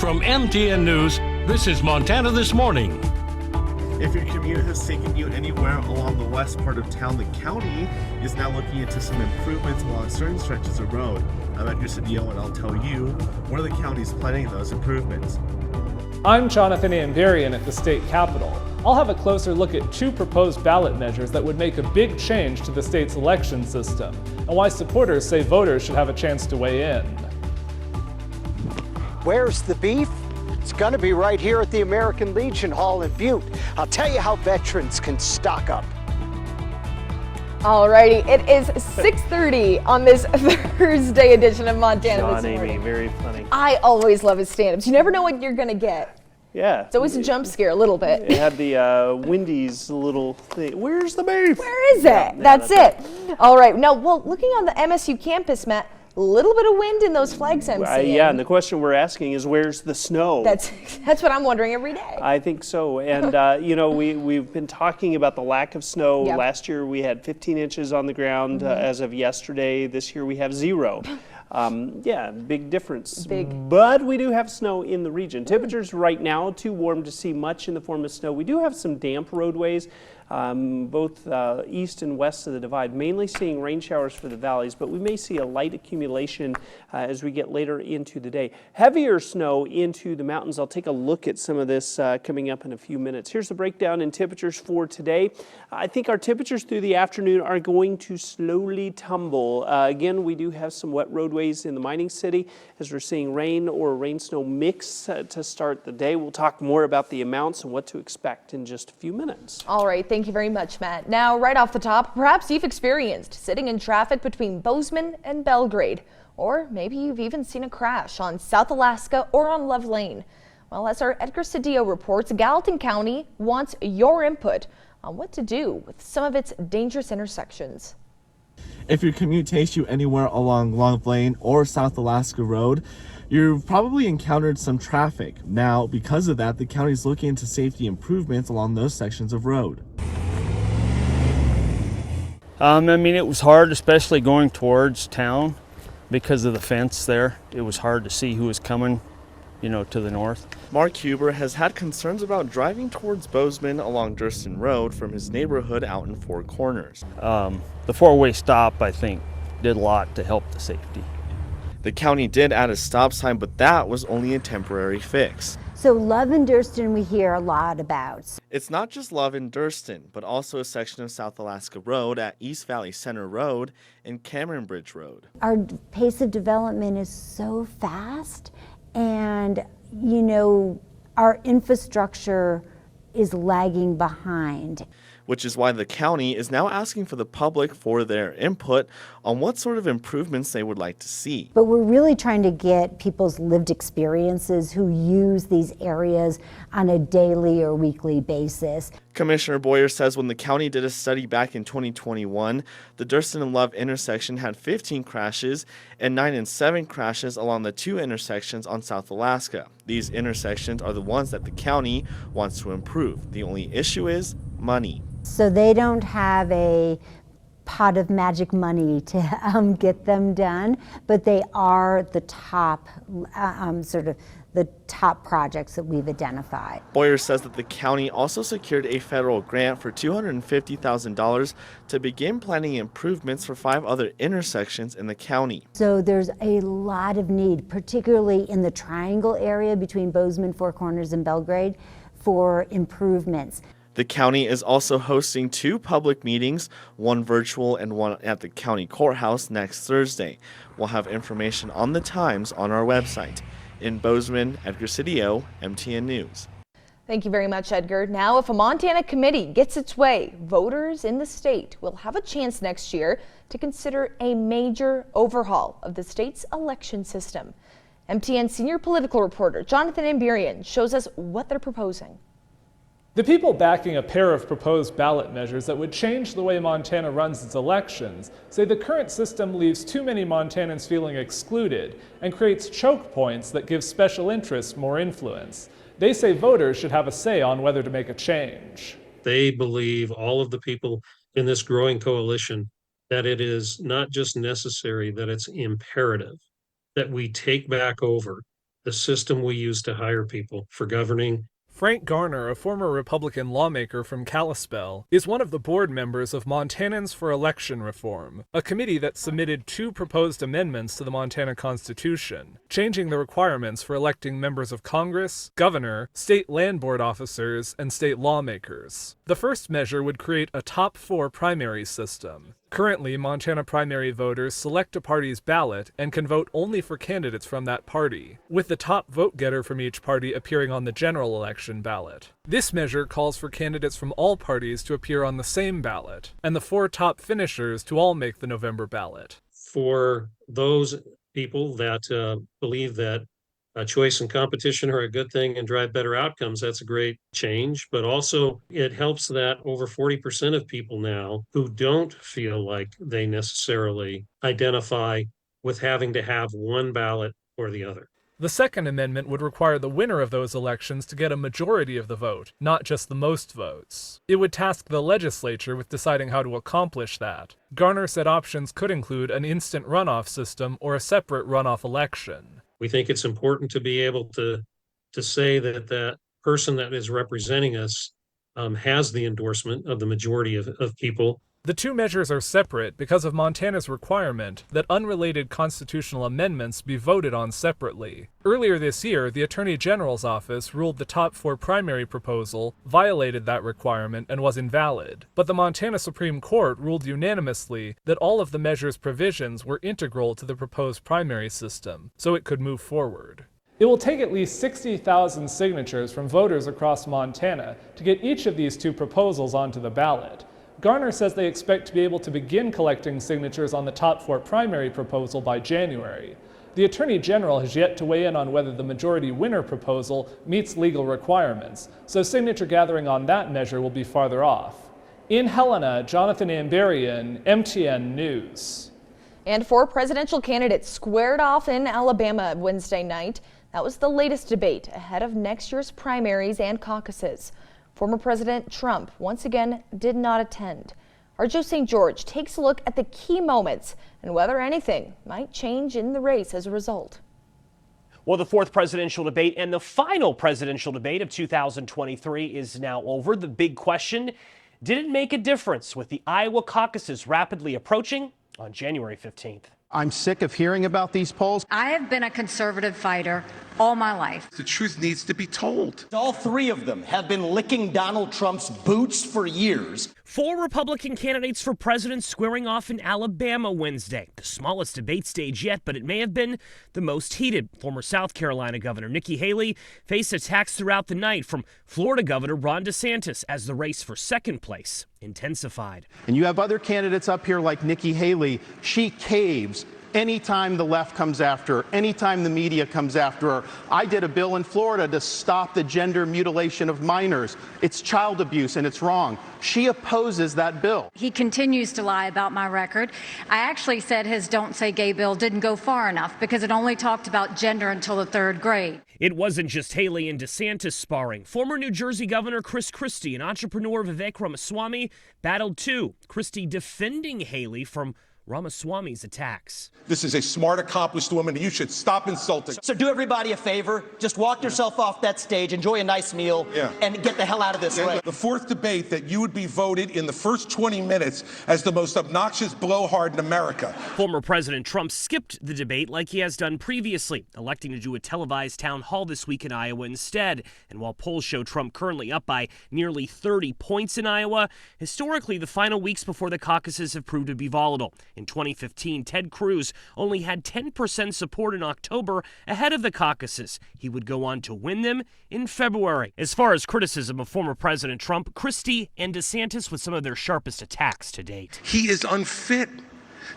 From MTN News, this is Montana This Morning. If your commute has taken you anywhere along the west part of town, the county is now looking into some improvements along certain stretches of road. I'm Edgar Cedillo, and I'll tell you where the county is planning those improvements. I'm Jonathan Amberian at the state capitol. I'll have a closer look at two proposed ballot measures that would make a big change to the state's election system, and why supporters say voters should have a chance to weigh in. Where's the beef? It's gonna be right here at the American Legion Hall in Butte. I'll tell you how veterans can stock up. Alrighty, it is 6:30 on this Thursday edition of Montana This Morning. Very funny. I always love his stand-ups. You never know what you're gonna get. Yeah. It's always a jump scare a little bit. It had the Wendy's little thing. Where's the beef? Where is it? That's it. All right. Now, well, looking on the MSU campus, Matt, a little bit of wind in those flags I'm seeing. Yeah, and the question we're asking is, where's the snow? That's what I'm wondering every day. I think so. And, we've been talking about the lack of snow. Yep. Last year we had 15 inches on the ground as of yesterday. This year we have 0. Big difference. But we do have snow in the region. Temperatures right now too warm to see much in the form of snow. We do have some damp roadways, both east and west of the divide, mainly seeing rain showers for the valleys, but we may see a light accumulation as we get later into the day. Heavier snow into the mountains. I'll take a look at some of this coming up in a few minutes. Here's the breakdown in temperatures for today. I think our temperatures through the afternoon are going to slowly tumble. Again, we do have some wet roadways in the mining city as we're seeing rain or rain-snow mix to start the day. We'll talk more about the amounts and what to expect in just a few minutes. All right, thank you very much, Matt. Now, right off the top, perhaps you've experienced sitting in traffic between Bozeman and Belgrade, or maybe you've even seen a crash on South Alaska or on Love Lane. Well, as our Edgar Cedillo reports, Gallatin County wants your input on what to do with some of its dangerous intersections. If your commute takes you anywhere along Love Lane or South Alaska Road, you've probably encountered some traffic. Now, because of that, the county is looking into safety improvements along those sections of road. It was hard, especially going towards town because of the fence there. It was hard to see who was coming, to the north. Mark Huber has had concerns about driving towards Bozeman along Durston Road from his neighborhood out in Four Corners. The four-way stop, I think, did a lot to help the safety. The county did add a stop sign, but that was only a temporary fix. So Love and Durston we hear a lot about. It's not just Love and Durston, but also a section of South Alaska Road at East Valley Center Road and Cameron Bridge Road. Our pace of development is so fast, and our infrastructure is lagging behind. Which is why the county is now asking for the public for their input on what sort of improvements they would like to see. But we're really trying to get people's lived experiences who use these areas on a daily or weekly basis. Commissioner Boyer says when the county did a study back in 2021, the Durston and Love intersection had 15 crashes and 9 and 7 crashes along the 2 intersections on South Alaska. These intersections are the ones that the county wants to improve. The only issue is money. So they don't have a pot of magic money to get them done, but they are the top, the top projects that we've identified. Boyer says that the county also secured a federal grant for $250,000 to begin planning improvements for 5 other intersections in the county. So there's a lot of need, particularly in the triangle area between Bozeman, Four Corners, and Belgrade, for improvements. The county is also hosting 2 public meetings, one virtual and one at the county courthouse next Thursday. We'll have information on the times on our website. In Bozeman, Edgar Cedillo, MTN News. Thank you very much, Edgar. Now, if a Montana committee gets its way, voters in the state will have a chance next year to consider a major overhaul of the state's election system. MTN senior political reporter Jonathan Amberian shows us what they're proposing. The people backing a pair of proposed ballot measures that would change the way Montana runs its elections say the current system leaves too many Montanans feeling excluded and creates choke points that give special interests more influence. They say voters should have a say on whether to make a change. They believe, all of the people in this growing coalition, that it is not just necessary, that it's imperative that we take back over the system we use to hire people for governing. Frank Garner, a former Republican lawmaker from Kalispell, is one of the board members of Montanans for Election Reform, a committee that submitted 2 proposed amendments to the Montana Constitution, changing the requirements for electing members of Congress, governor, state land board officers, and state lawmakers. The first measure would create a top 4 primary system. Currently, Montana primary voters select a party's ballot and can vote only for candidates from that party, with the top vote getter from each party appearing on the general election ballot. This measure calls for candidates from all parties to appear on the same ballot, and the 4 top finishers to all make the November ballot. For those people that believe that choice and competition are a good thing and drive better outcomes, that's a great change. But also it helps that over 40% of people now who don't feel like they necessarily identify with having to have one ballot or the other. The second amendment would require the winner of those elections to get a majority of the vote, not just the most votes. It would task the legislature with deciding how to accomplish that. Garner said options could include an instant runoff system or a separate runoff election. We think it's important to be able to say that that person that is representing us has the endorsement of the majority of people. The 2 measures are separate because of Montana's requirement that unrelated constitutional amendments be voted on separately. Earlier this year, the Attorney General's office ruled the top 4 primary proposal violated that requirement and was invalid. But the Montana Supreme Court ruled unanimously that all of the measure's provisions were integral to the proposed primary system, so it could move forward. It will take at least 60,000 signatures from voters across Montana to get each of these 2 proposals onto the ballot. Garner says they expect to be able to begin collecting signatures on the top 4 primary proposal by January. The Attorney General has yet to weigh in on whether the majority winner proposal meets legal requirements, so signature gathering on that measure will be farther off. In Helena, Jonathan Amberian, MTN News. And 4 presidential candidates squared off in Alabama Wednesday night. That was the latest debate ahead of next year's primaries and caucuses. Former President Trump once again did not attend. Our Joe St. George takes a look at the key moments and whether anything might change in the race as a result. Well, the 4th presidential debate and the final presidential debate of 2023 is now over. The big question, did it make a difference with the Iowa caucuses rapidly approaching on January 15th? I'm sick of hearing about these polls. I have been a conservative fighter all my life. The truth needs to be told. All 3 of them have been licking Donald Trump's boots for years. 4 Republican candidates for president squaring off in Alabama Wednesday. The smallest debate stage yet, but it may have been the most heated. Former South Carolina Governor Nikki Haley faced attacks throughout the night from Florida Governor Ron DeSantis as the race for second place intensified. And you have other candidates up here like Nikki Haley. She caves anytime the left comes after her, anytime the media comes after her. I did a bill in Florida to stop the gender mutilation of minors. It's child abuse and it's wrong. She opposes that bill. He continues to lie about my record. I actually said his Don't Say Gay bill didn't go far enough because it only talked about gender until the 3rd grade. It wasn't just Haley and DeSantis sparring. Former New Jersey Governor Chris Christie and entrepreneur Vivek Ramaswamy battled too. Christie defending Haley from Ramaswamy's attacks. This is a smart, accomplished woman. You should stop insulting. So do everybody a favor. Just walk yourself off that stage, enjoy a nice meal, and get the hell out of this race. The 4th debate that you would be voted in the first 20 minutes as the most obnoxious blowhard in America. Former President Trump skipped the debate like he has done previously, electing to do a televised town hall this week in Iowa instead. And while polls show Trump currently up by nearly 30 points in Iowa, historically the final weeks before the caucuses have proved to be volatile. In 2015, Ted Cruz only had 10% support in October ahead of the caucuses. He would go on to win them in February. As far as criticism of former President Trump, Christie and DeSantis with some of their sharpest attacks to date. He is unfit.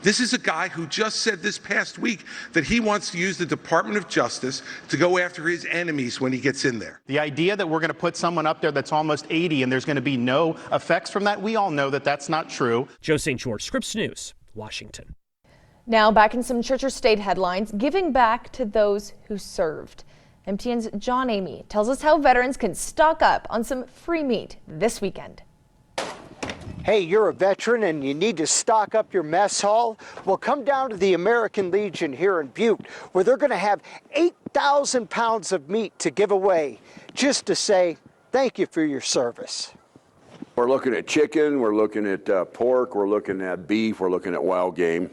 This is a guy who just said this past week that he wants to use the Department of Justice to go after his enemies when he gets in there. The idea that we're going to put someone up there that's almost 80 and there's going to be no effects from that, we all know that that's not true. Joe St. George, Scripps News, Washington. Now back in some church or state headlines, giving back to those who served. MTN's John Amy tells us how veterans can stock up on some free meat this weekend. Hey, you're a veteran and you need to stock up your mess hall? Well, come down to the American Legion here in Butte, where they're going to have 8,000 pounds of meat to give away, just to say thank you for your service. We're looking at chicken, we're looking at pork, we're looking at beef, we're looking at wild game,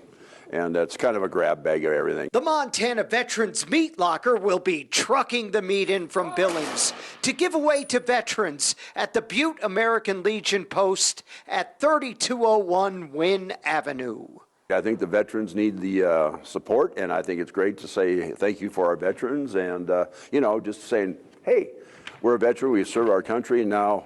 and it's kind of a grab bag of everything. The Montana Veterans Meat Locker will be trucking the meat in from Billings to give away to veterans at the Butte American Legion post at 3201 Wynn Avenue. I think the veterans need the support, and I think it's great to say thank you for our veterans, and just saying, hey, we're a veteran, we serve our country, and now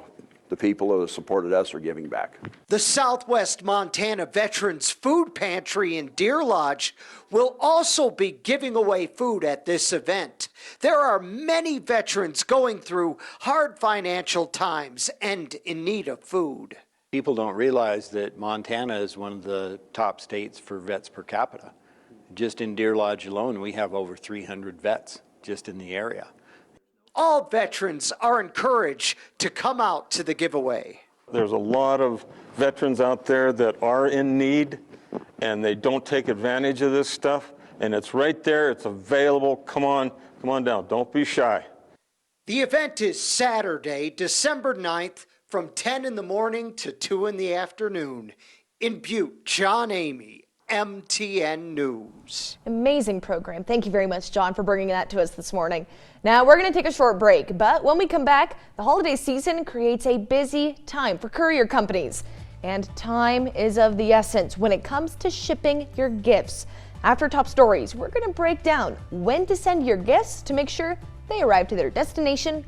the people who have supported us are giving back. The Southwest Montana Veterans Food Pantry in Deer Lodge will also be giving away food at this event. There are many veterans going through hard financial times and in need of food. People don't realize that Montana is one of the top states for vets per capita. Just in Deer Lodge alone, we have over 300 vets just in the area. All veterans are encouraged to come out to the giveaway. There's a lot of veterans out there that are in need and they don't take advantage of this stuff, and it's right there, it's available. Come on down, don't be shy. The event is Saturday, December 9th from 10 in the morning to 2 in the afternoon in Butte. John Amy, MTN News. Amazing program. Thank you very much, John, for bringing that to us this morning. Now we're going to take a short break, but when we come back, the holiday season creates a busy time for courier companies. And time is of the essence when it comes to shipping your gifts. After Top Stories, we're going to break down when to send your gifts to make sure they arrive to their destination